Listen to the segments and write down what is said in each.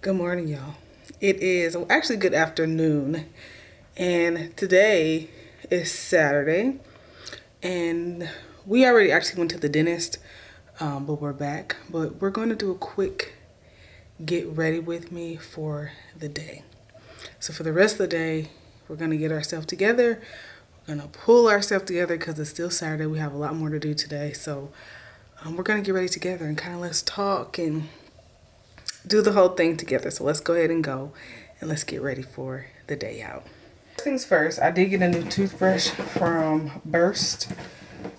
Good morning, y'all. It is actually good afternoon, and today is Saturday, and we already actually went to the dentist, but we're back. But we're going to do a quick get ready with me for the day. So for the rest of the day, we're going to get ourselves together. We're going to pull ourselves together because it's still Saturday. We have a lot more to do today, so we're going to get ready together and kind of let's talk and do the whole thing together. So let's go ahead and go and let's get ready for the day out. First things first, I did get a new toothbrush from Burst.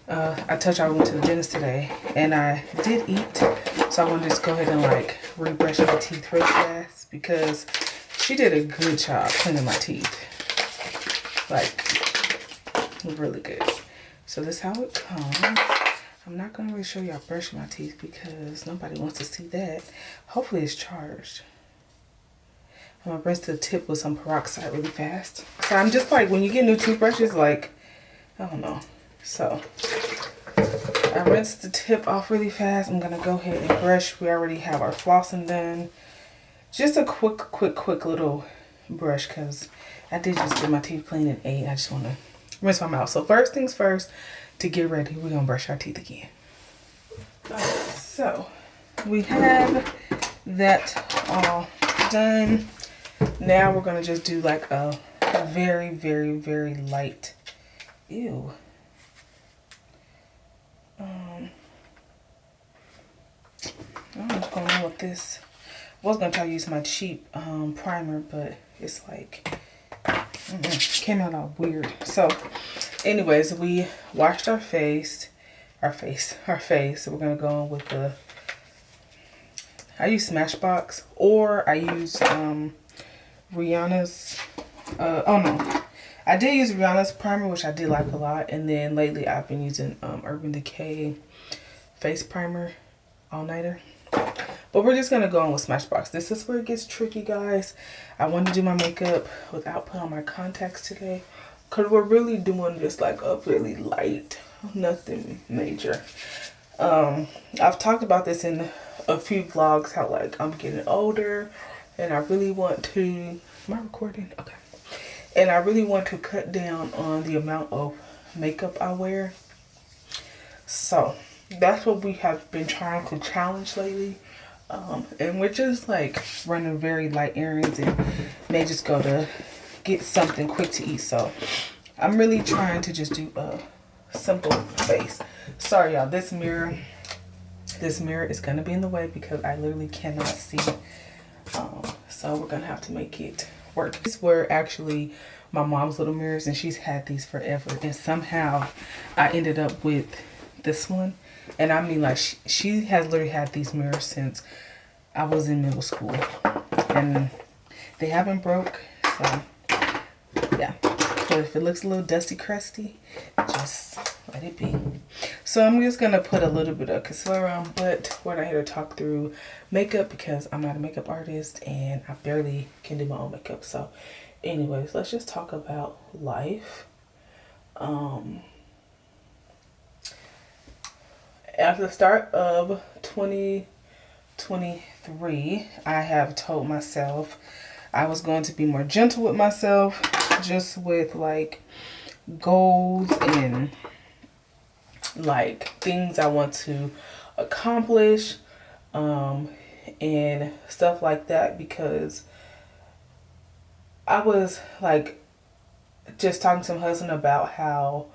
I told you I went to the dentist today and I did eat. So I want to just go ahead and like rebrush my teeth real fast because she did a good job cleaning my teeth. Like really good. So this is how it comes. I'm not going to really show y'all brushing my teeth because nobody wants to see that. Hopefully it's charged. I'm going to rinse the tip with some peroxide really fast. So I'm just like, when you get new toothbrushes, like, I don't know. So I rinsed the tip off really fast. I'm going to go ahead and brush. We already have our flossing done. Just a quick little brush because I did just get my teeth clean at 8. I just want to rinse my mouth. So first things first. To get ready, we're gonna brush our teeth again. So we have that all done. Now we're gonna just do like a very light. Ew. I'm just going on with this. I was gonna try to use my cheap primer, but it's like came out all weird. So anyways, we washed our face. So we're gonna go on with I use Smashbox or I use Rihanna's oh no, I did use Rihanna's primer, which I did like a lot, and then lately I've been using Urban Decay face primer all-nighter. But we're just gonna go on with Smashbox. This is where it gets tricky, guys. I want to do my makeup without putting on my contacts today, because we're really doing just like a really light, nothing major. I've talked about this in a few vlogs, how like I'm getting older and I really want to, am I recording? Okay. And I really want to cut down on the amount of makeup I wear. So that's what we have been trying to challenge lately. And we're just like running very light errands and may just go to get something quick to eat. So I'm really trying to just do a simple face. Sorry y'all, this mirror is gonna be in the way because I literally cannot see. So we're gonna have to make it work. These were actually my mom's little mirrors and she's had these forever, and somehow I ended up with this one. And I mean, like, she has literally had these mirrors since I was in middle school. And they haven't broke, so yeah. But if it looks a little dusty crusty, just let it be. So I'm just going to put a little bit of concealer on, but we're not here to talk through makeup because I'm not a makeup artist and I barely can do my own makeup. So anyways, let's just talk about life. At the start of 2023, I have told myself I was going to be more gentle with myself, just with like goals and like things I want to accomplish, and stuff like that, because I was like just talking to my husband about how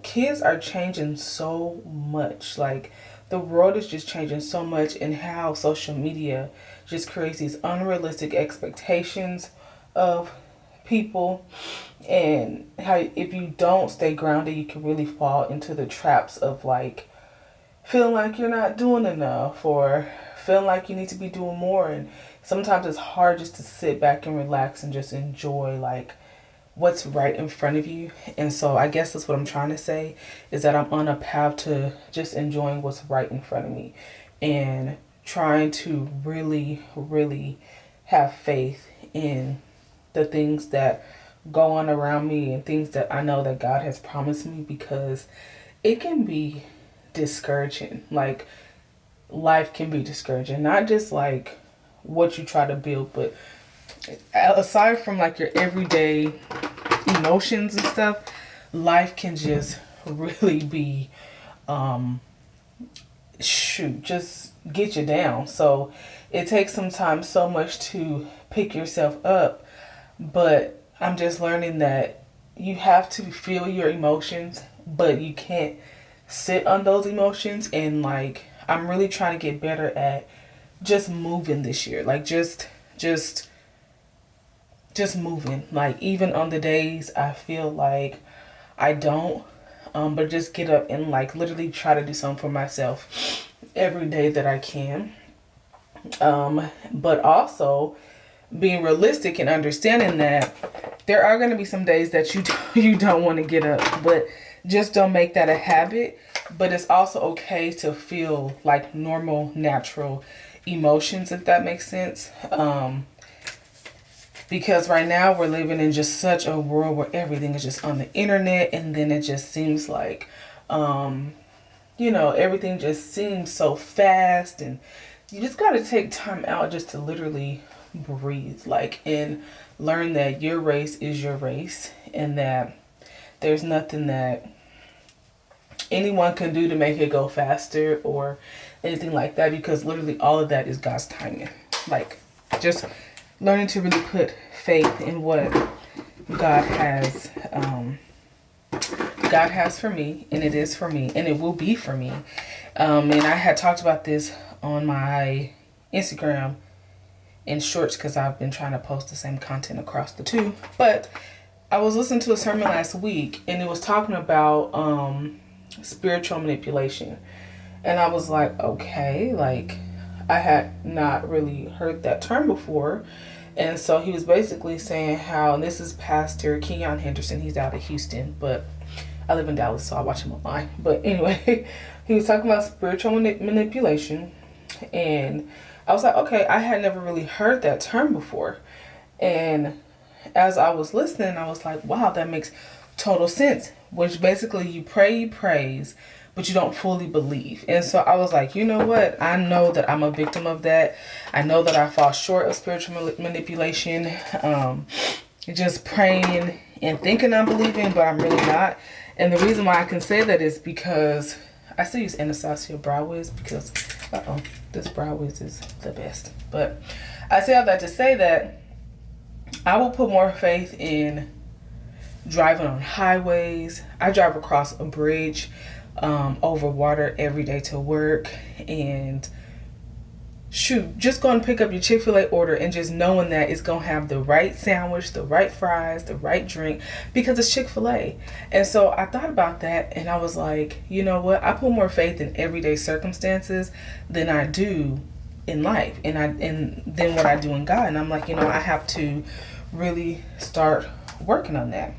kids are changing so much. Like the world is just changing so much, and how social media just creates these unrealistic expectations of people, and how if you don't stay grounded, you can really fall into the traps of like feeling like you're not doing enough or feeling like you need to be doing more. And sometimes it's hard just to sit back and relax and just enjoy like what's right in front of you. And so I guess that's what I'm trying to say, is that I'm on a path to just enjoying what's right in front of me and trying to really have faith in the things that go on around me and things that I know that God has promised me, because it can be discouraging. Like life can be discouraging. Not just like what you try to build, but aside from like your everyday emotions and stuff, life can just really be just get you down. So it takes sometimes so much to pick yourself up, but I'm just learning that you have to feel your emotions, but you can't sit on those emotions. And like, I'm really trying to get better at just moving this year. Like just moving. Like, even on the days I feel like I don't, but just get up and like literally try to do something for myself every day that I can. But also being realistic and understanding that there are going to be some days that you don't want to get up, but just don't make that a habit. But it's also okay to feel like normal, natural emotions, if that makes sense. Because right now we're living in just such a world where everything is just on the internet, and then it just seems like, everything just seems so fast, and you just got to take time out just to literally breathe, like, and learn that your race is your race, and that there's nothing that anyone can do to make it go faster or anything like that, because literally all of that is God's timing. Like, just learning to really put faith in what God has for me, and it is for me, and it will be for me. And I had talked about this on my Instagram in shorts, because I've been trying to post the same content across the two. But I was listening to a sermon last week, and it was talking about spiritual manipulation. And I was like, okay, like, I had not really heard that term before. And so he was basically saying how, and this is Pastor Kenyon Henderson, he's out of Houston, but I live in Dallas, so I watch him online. But anyway, he was talking about spiritual manipulation. And I was like, okay, I had never really heard that term before. And as I was listening, I was like, wow, that makes total sense. Which basically, you pray, you praise, but you don't fully believe. And so I was like, you know what? I know that I'm a victim of that. I know that I fall short of spiritual manipulation. Just praying and thinking I'm believing, but I'm really not. And the reason why I can say that is because I still use Anastasia brow wiz, because, this brow wiz is the best. But I say all that to say that I will put more faith in driving on highways. I drive across a bridge over water every day to work, and just go and pick up your Chick-fil-A order, and just knowing that it's gonna have the right sandwich, the right fries, the right drink, because it's Chick-fil-A. And so I thought about that, and I was like, you know what? I put more faith in everyday circumstances than I do in life, and then what I do in God. And I'm like, I have to really start working on that.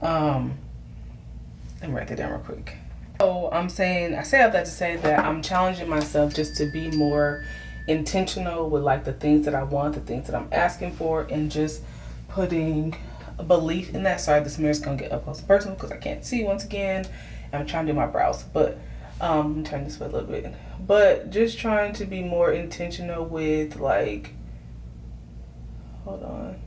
Let me write that down real quick. So I say all that to say that I'm challenging myself just to be more intentional with like the things that I want, the things that I'm asking for, and just putting a belief in that. Sorry, this mirror's gonna get up close and personal because I can't see once again. I'm trying to do my brows, but turn this way a little bit. But just trying to be more intentional with like, hold on.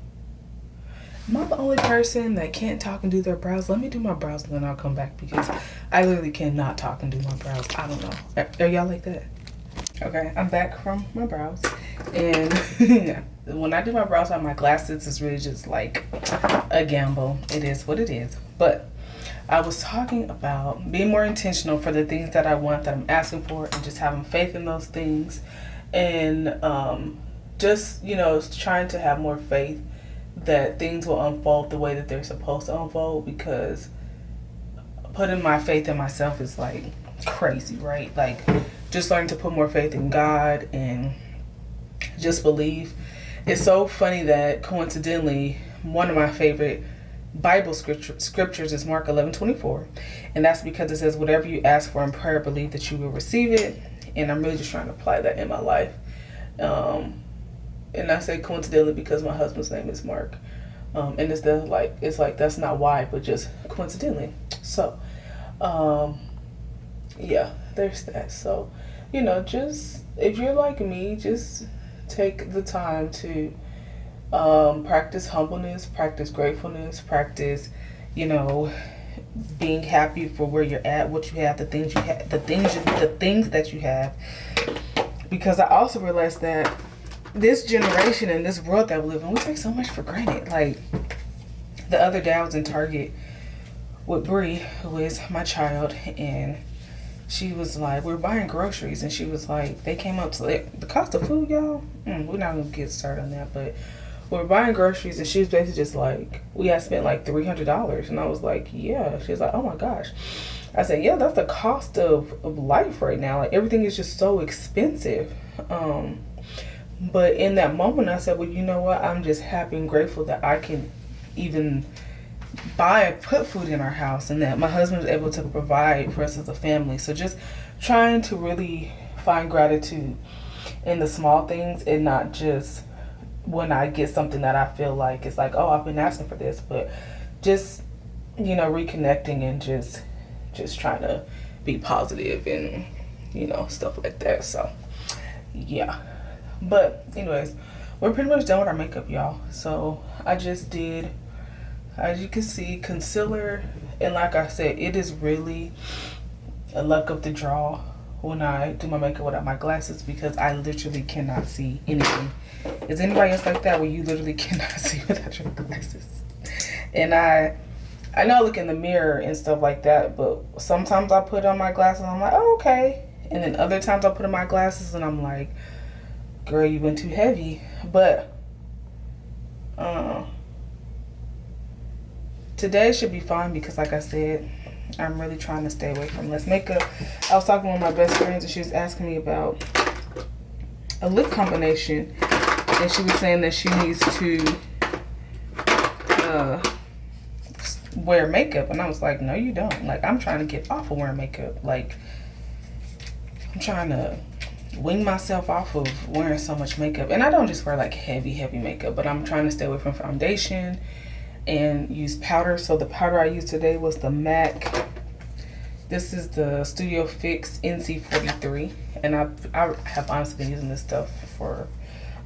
Am I the only person that can't talk and do their brows? Let me do my brows and then I'll come back, because I literally cannot talk and do my brows. I don't know. Are y'all like that? Okay, I'm back from my brows. And when I do my brows on my glasses, it's really just like a gamble. It is what it is. But I was talking about being more intentional for the things that I want, that I'm asking for, and just having faith in those things. And just, trying to have more faith that things will unfold the way that they're supposed to unfold, because putting my faith in myself is like crazy, right? Like, just learning to put more faith in God and just believe. It's so funny that coincidentally, one of my favorite Bible scriptures is Mark 11:24, and that's because it says, whatever you ask for in prayer, believe that you will receive it. And I'm really just trying to apply that in my life. And I say coincidentally because my husband's name is Mark. And it's like that's not why, but just coincidentally. So, yeah, there's that. So you know, just if you're like me, just take the time to practice humbleness, practice gratefulness, practice, you know, being happy for where you're at, what you have, the things you have, the things that you have. Because I also realized that this generation and this world that we live in, we take so much for granted. Like, the other day I was in Target with Bree, who is my child, and she was like, we were buying groceries, and she was like, they came up to the cost of food, y'all. We're not gonna get started on that, but we were buying groceries, and she was basically just like, we had spent like $300, and I was like, yeah. She was like, oh my gosh. I said, yeah, that's the cost of life right now. Like, everything is just so expensive. But in that moment, I said, well, you know what? I'm just happy and grateful that I can even put food in our house, and that my husband was able to provide for us as a family. So just trying to really find gratitude in the small things, and not just when I get something that I feel like it's like, oh, I've been asking for this, but just, you know, reconnecting and just trying to be positive and, you know, stuff like that. So yeah, but anyways, we're pretty much done with our makeup, y'all. So I just did, as you can see, concealer, and like I said, it is really a luck of the draw when I do my makeup without my glasses, because I literally cannot see anything. Is anybody else like that, where you literally cannot see without your glasses? And I know I look in the mirror and stuff like that, but sometimes I put on my glasses and I'm like, oh, okay. And then other times I put on my glasses and I'm like, girl, you went too heavy. But today should be fine, because like I said, I'm really trying to stay away from less makeup. I was talking with my best friends, and she was asking me about a lip combination, and she was saying that she needs to wear makeup, and I was like, no, you don't. Like, I'm trying to get off of wearing makeup. Like, I'm trying to wean myself off of wearing so much makeup. And I don't just wear like heavy makeup, but I'm trying to stay away from foundation and use powder. So the powder I used today was the MAC. This is the Studio Fix NC43, and I have honestly been using this stuff for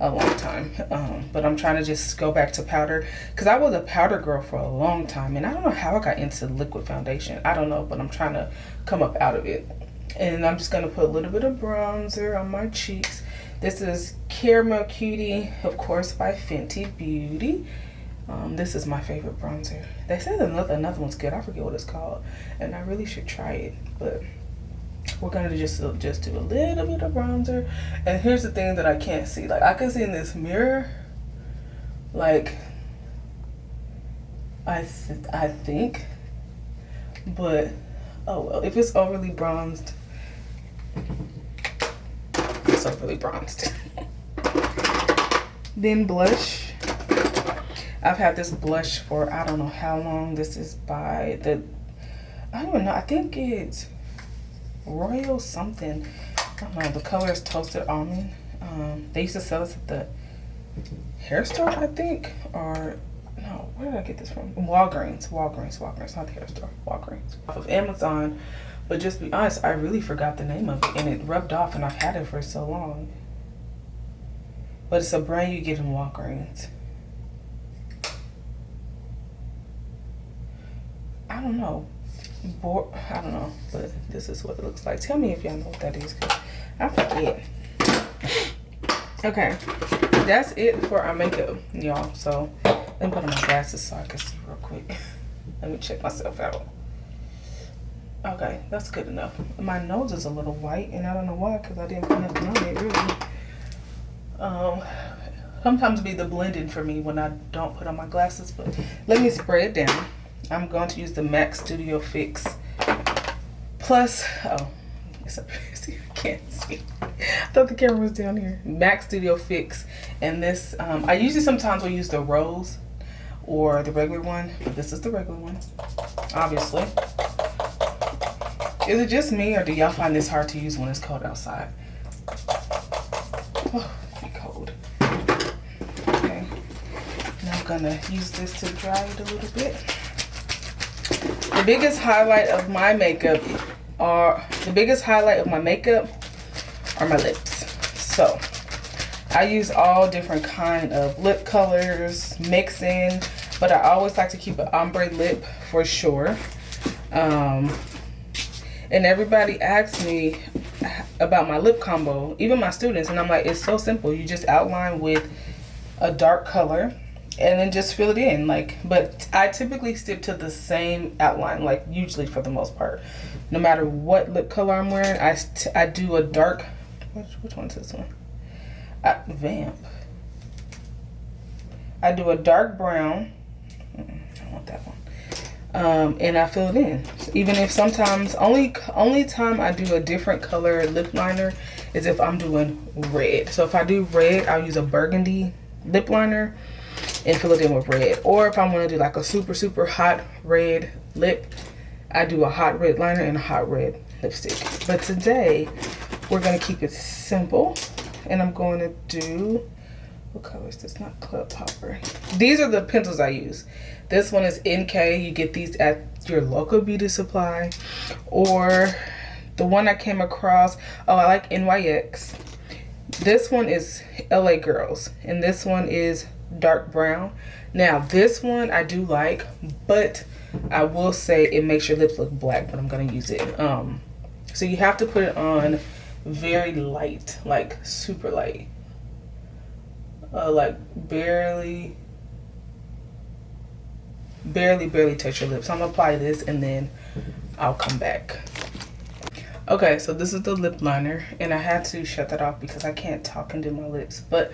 a long time, but I'm trying to just go back to powder, because I was a powder girl for a long time, and I don't know how I got into liquid foundation. I don't know, but I'm trying to come up out of it. And I'm just going to put a little bit of bronzer on my cheeks. This is Caramel Cutie, of course, by Fenty Beauty. This is my favorite bronzer. They said another one's good. I forget what it's called, and I really should try it, but we're gonna just do a little bit of bronzer. And here's the thing that I can't see. Like, I can see in this mirror, like, I think, but oh well. If it's overly bronzed, it's overly bronzed. Then blush. I've had this blush for I don't know how long. This is by I don't even know. I think it's Royal something. I don't know. The color is Toasted Almond. They used to sell this at the hair store, I think, or no, where did I get this from? Walgreens, not the hair store, Walgreens. Off of Amazon, but just to be honest, I really forgot the name of it, and it rubbed off, and I've had it for so long. But it's a brand you get in Walgreens. I don't know. I don't know, but this is what it looks like. Tell me if y'all know what that is, because I forget. Okay, that's it for our makeup, y'all. So let me put on my glasses so I can see real quick. Let me check myself out. Okay, that's good enough. My nose is a little white, and I don't know why, because I didn't put nothing on it, really. Sometimes be the blending for me when I don't put on my glasses, but let me spray it down. I'm going to use the MAC Studio Fix Plus. Oh, it's up here. See, I can't see. I thought the camera was down here. MAC Studio Fix. And this, I usually sometimes will use the rose or the regular one, but this is the regular one, obviously. Is it just me, or do y'all find this hard to use when it's cold outside? Oh, it's cold. Okay. Now I'm gonna use this to dry it a little bit. The biggest highlight of my makeup are my lips. So I use all different kind of lip colors, mixing, but I always like to keep an ombre lip for sure. And everybody asks me about my lip combo, even my students, and I'm like, it's so simple. You just outline with a dark color and then just fill it in. Like, but I typically stick to the same outline, like usually for the most part. No matter what lip color I'm wearing, I do a dark, which one's this one? Vamp. I do a dark brown. I don't want that one. And I fill it in. So even if sometimes, only time I do a different color lip liner is if I'm doing red. So if I do red, I'll use a burgundy lip liner and fill it in with red. Or if I want to do like a super hot red lip, I do a hot red liner and a hot red lipstick. But today, we're going to keep it simple. And I'm going to do, what color is this? Not Club Popper. These are the pencils I use. This one is NK. You get these at your local beauty supply. Or the one I came across, oh, I like NYX. This one is LA Girls. And this one is dark brown. Now, this one I do like, but I will say it makes your lips look black, but I'm going to use it. So you have to put it on very light, like super light. Like barely touch your lips. So I'm gonna apply this and then I'll come back. Okay, so this is the lip liner, and I had to shut that off because I can't talk and do my lips. But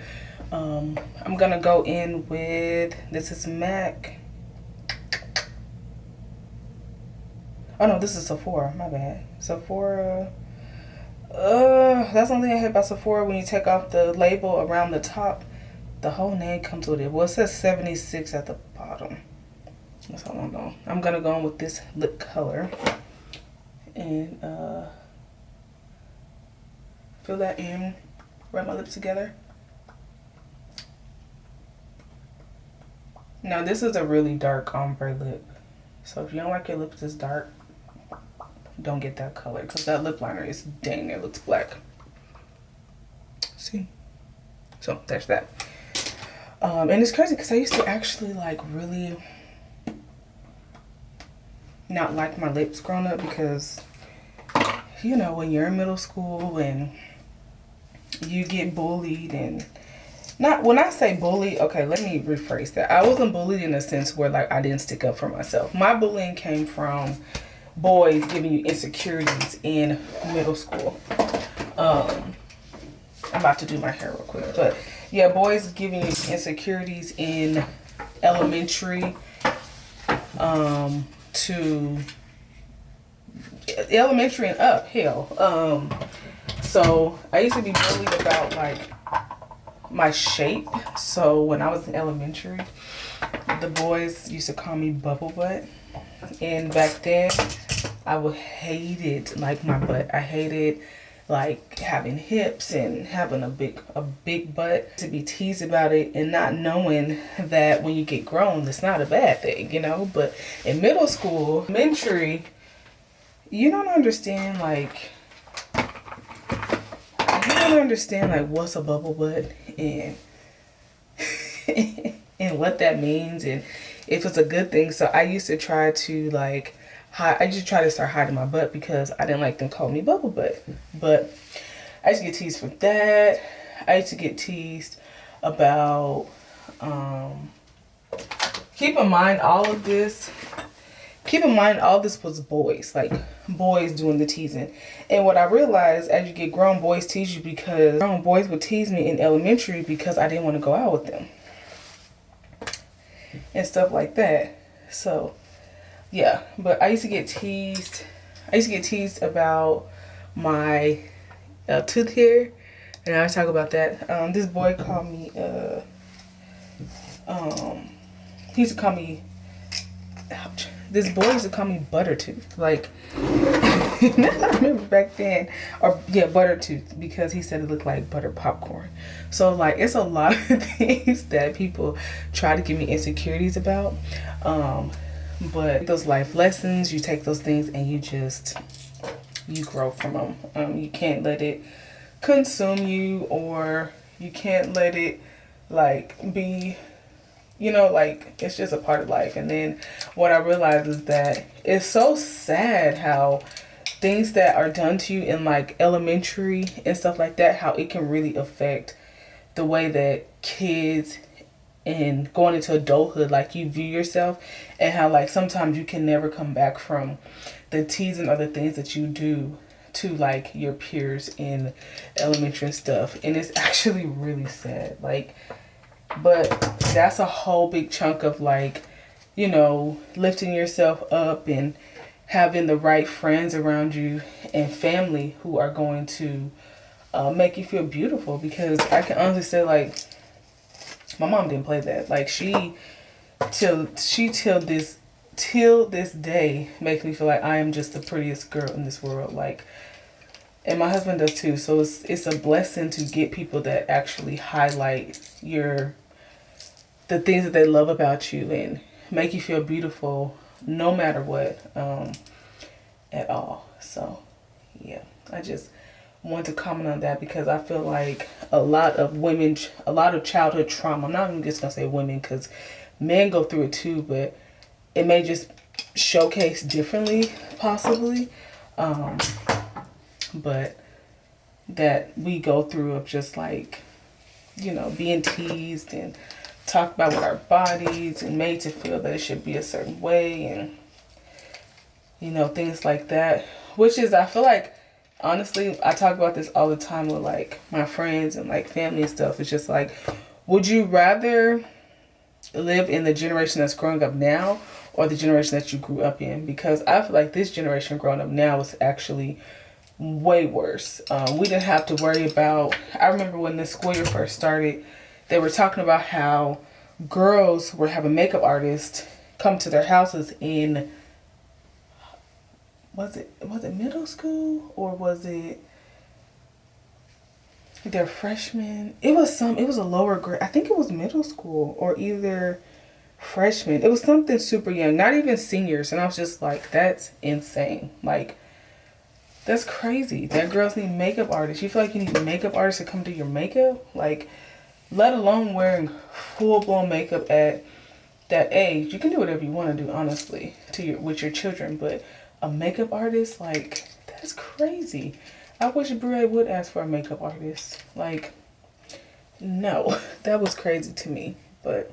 I'm gonna go in with, this is MAC. Oh no, this is Sephora, my bad. Sephora. That's the only thing I hate about Sephora. When you take off the label around the top, the whole name comes with it. Well, it says 76 at the bottom. That's all I know. I'm gonna go in with this lip color and fill that in, rub my lips together. Now this is a really dark ombre lip, so if you don't like your lips this dark, don't get that color, because that lip liner is dang near looks black. See? So there's that. And it's crazy because I used to actually like really not like my lips growing up, because you know when you're in middle school and you get bullied, and not, when I say bully, okay, let me rephrase that. I wasn't bullied in a sense where like I didn't stick up for myself. My bullying came from boys giving you insecurities in middle school. I'm about to do my hair real quick, but yeah, boys giving you insecurities in elementary to elementary and up, hell. So I used to be bullied about like my shape. So when I was in elementary, the boys used to call me bubble butt. And back then, I would hate it, like my butt. I hated like having hips and having a big butt, to be teased about it and not knowing that when you get grown, it's not a bad thing, you know. But in middle school, elementary, you don't understand like what's a bubble butt and and what that means and if it's a good thing. So I used to try to like I just try to start hiding my butt because I didn't like them calling me bubble butt. But I used to get teased for that. I used to get teased about keep in mind all this was boys, like boys doing the teasing. And what I realized, as you get grown, boys tease you because grown boys would tease me in elementary because I didn't want to go out with them and stuff like that. So yeah, but I used to get teased. I used to get teased about my tooth hair, and I talk about that. This boy called me he used to call me, ouch. This boy used to call me Buttertooth. Like, I remember back then, or yeah, Buttertooth, because he said it looked like butter popcorn. So like, it's a lot of things that people try to give me insecurities about. But those life lessons, you take those things and you grow from them. You can't let it consume you, or you can't let it like be, you know, like it's just a part of life. And then what I realized is that it's so sad how things that are done to you in like elementary and stuff like that, how it can really affect the way that kids and going into adulthood, like you view yourself, and how like sometimes you can never come back from the teasing or the things that you do to like your peers in elementary and stuff. And it's actually really sad. Like, but that's a whole big chunk of like, you know, lifting yourself up and having the right friends around you and family who are going to make you feel beautiful. Because I can honestly say, like, my mom didn't play that. Like, till this day makes me feel like I am just the prettiest girl in this world. Like, and my husband does too. So it's a blessing to get people that actually highlight the things that they love about you and make you feel beautiful no matter what, at all. So yeah, I just want to comment on that because I feel like a lot of childhood trauma, I'm not even just gonna say women because men go through it too, but it may just showcase differently possibly, but that we go through of just like, you know, being teased and talked about with our bodies and made to feel that it should be a certain way, and you know, things like that. Which is, I feel like, honestly, I talk about this all the time with like my friends and like family and stuff. It's just like, would you rather live in the generation that's growing up now or the generation that you grew up in? Because I feel like this generation growing up now is actually way worse. We didn't have to worry about, I remember when the school year first started, they were talking about how girls were having makeup artists come to their houses in, was it middle school or was it their freshmen? It was a lower grade. I think it was middle school or either freshman. It was something super young, not even seniors. And I was just like, that's insane. Like, that's crazy that girls need makeup artists. You feel like you need makeup artists to come do your makeup? Like, let alone wearing full-blown makeup at that age. You can do whatever you want to do, honestly, with your children. But a makeup artist, like, that's crazy. I wish Brie would ask for a makeup artist. Like, no, that was crazy to me. But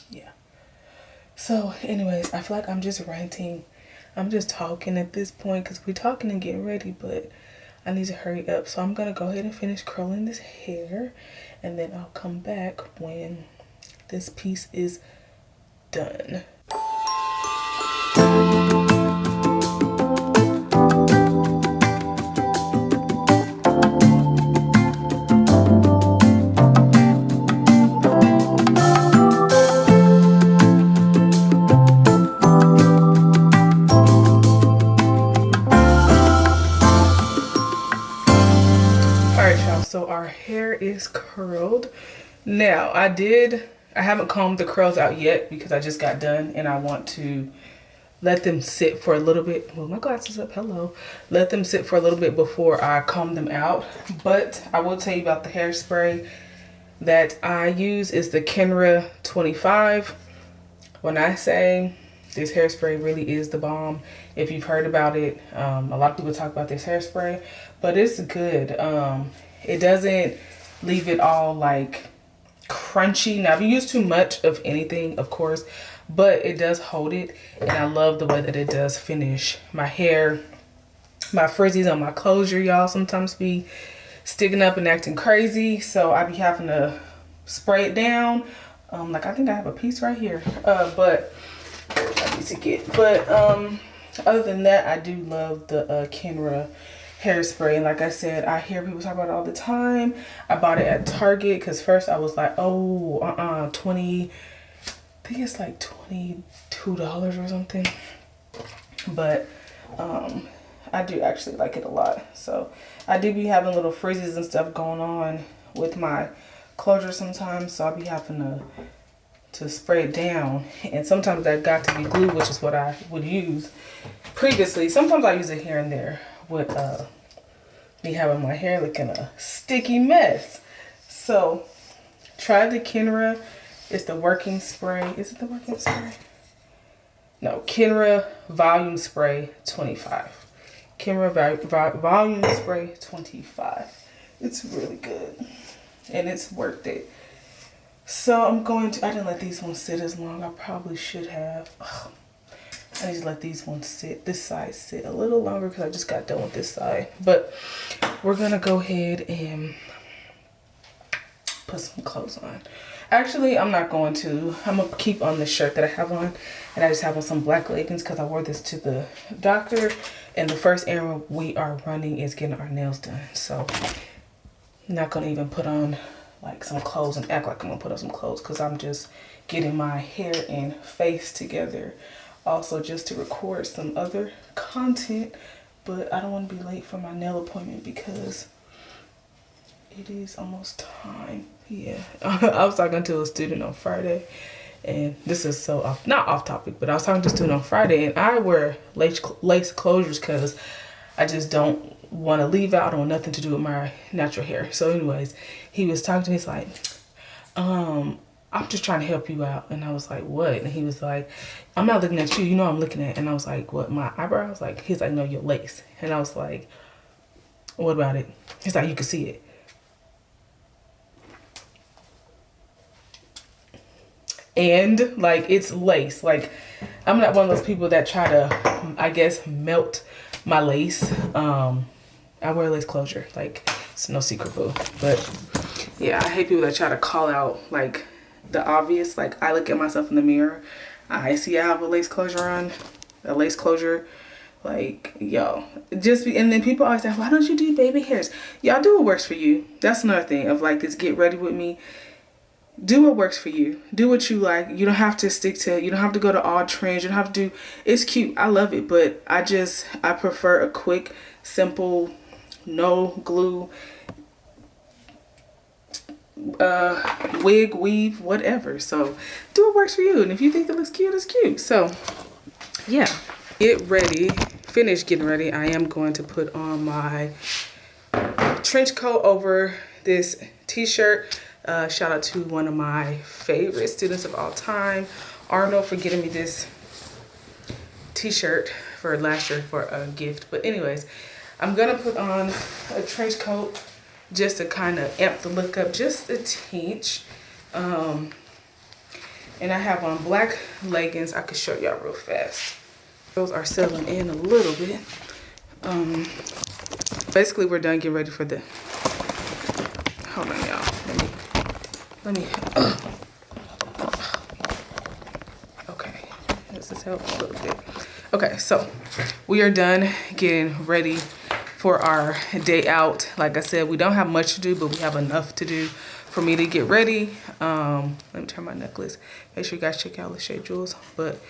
yeah. So anyways, I feel like I'm just ranting. I'm just talking at this point because we're talking and getting ready, but I need to hurry up. So I'm going to go ahead and finish curling this hair, and then I'll come back when this piece is done. So our hair is curled. Now I haven't combed the curls out yet because I just got done and I want to let them sit for a little bit. Well, my glasses up, hello. Let them sit for a little bit before I comb them out. But I will tell you about the hairspray that I use is the Kenra 25. When I say this hairspray really is the bomb, if you've heard about it, a lot of people talk about this hairspray, but it's good. It doesn't leave it all like crunchy. Now, if you use too much of anything, of course, but it does hold it. And I love the way that it does finish my hair. My frizzies on my closure, y'all, sometimes be sticking up and acting crazy. So I be having to spray it down. Like I think I have a piece right here. But I need to get, but other than that, I do love the Kenra hairspray. And like I said, I hear people talk about it all the time. I bought it at Target because first I was like, oh, 20, I think it's like $22 or something. But I do actually like it a lot. So I do be having little frizzes and stuff going on with my closure sometimes. So I'll be having to spray it down. And sometimes that got to be glue, which is what I would use previously. Sometimes I use it here and there with me having my hair looking a sticky mess. So try the Kenra. It's the working spray. Is it the working spray? No, Kenra Volume Spray 25. Kenra Volume Spray 25. It's really good. And it's worth it. So I'm going to, I didn't let these ones sit as long. I probably should have. Ugh. I need to let these ones sit, this side sit a little longer because I just got done with this side. But we're going to go ahead and put some clothes on. Actually, I'm not going to. I'm going to keep on the shirt that I have on. And I just have on some black leggings because I wore this to the doctor. And the first errand we are running is getting our nails done. So I'm not going to even put on like some clothes and act like I'm going to put on some clothes because I'm just getting my hair and face together. Also just to record some other content. But I don't want to be late for my nail appointment because it is almost time. Yeah, I was talking to a student on Friday, and this is so off, not off topic, but I was talking to a student on Friday, and I wear lace closures because I just don't want to leave out. I don't want nothing to do with my natural hair. So anyways, he was talking to me. He's like, I'm just trying to help you out. And I was like, what? And he was like, I'm not looking at you. You know I'm looking at. And I was like, what, my eyebrows? Like, he's like, no, your lace. And I was like, what about it? He's like, you can see it. And like, it's lace. Like, I'm not one of those people that try to, I guess, melt my lace. I wear lace closure. Like, it's no secret, boo. But yeah, I hate people that try to call out like the obvious. Like, I look at myself in the mirror, I see I have a lace closure on, a lace closure. Like, yo, just be, and then people always say, why don't you do baby hairs? Y'all do what works for you. That's another thing of like this get ready with me. Do what works for you. Do what you like. You don't have to stick to it. You don't have to go to all trends. You don't have to do, it's cute. I love it. But I prefer a quick, simple, no glue, wig, weave, whatever. So do what works for you. And if you think it looks cute, it's cute. So yeah, get ready. Finish getting ready. I am going to put on my trench coat over this t-shirt. Shout out to one of my favorite students of all time, Arnold, for getting me this t-shirt for last year for a gift. But anyways, I'm gonna put on a trench coat just to kind of amp the look up just a teach. And I have on black leggings. I could show y'all real fast. Those are settling in a little bit. Basically, we're done getting ready for the, hold on y'all, let me, okay, this is helping a little bit. Okay, so we are done getting ready for our day out. Like I said, we don't have much to do, but we have enough to do for me to get ready. Let me turn my necklace. Make sure you guys check out Lachey Jewels. But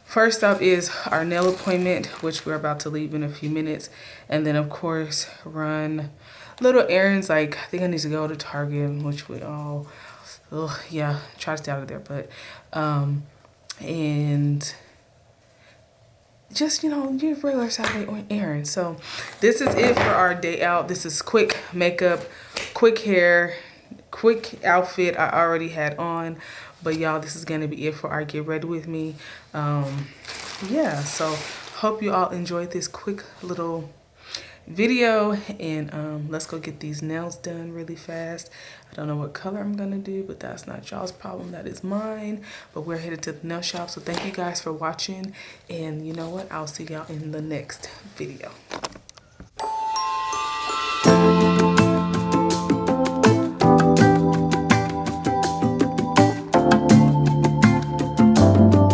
first up is our nail appointment, which we're about to leave in a few minutes. And then of course, run little errands. Like I think I need to go to Target, which we all, yeah, try to stay out of there. But, and just, you know, your regular Saturday errands. So this is it for our day out. This is quick makeup, quick hair, quick outfit I already had on. But y'all, this is gonna be it for our get ready with me. Yeah, so hope you all enjoyed this quick little video, and let's go get these nails done really fast. I don't know what color I'm gonna do, but that's not y'all's problem, that is mine. But we're headed to the nail shop, so thank you guys for watching, and you know what, I'll see y'all in the next video.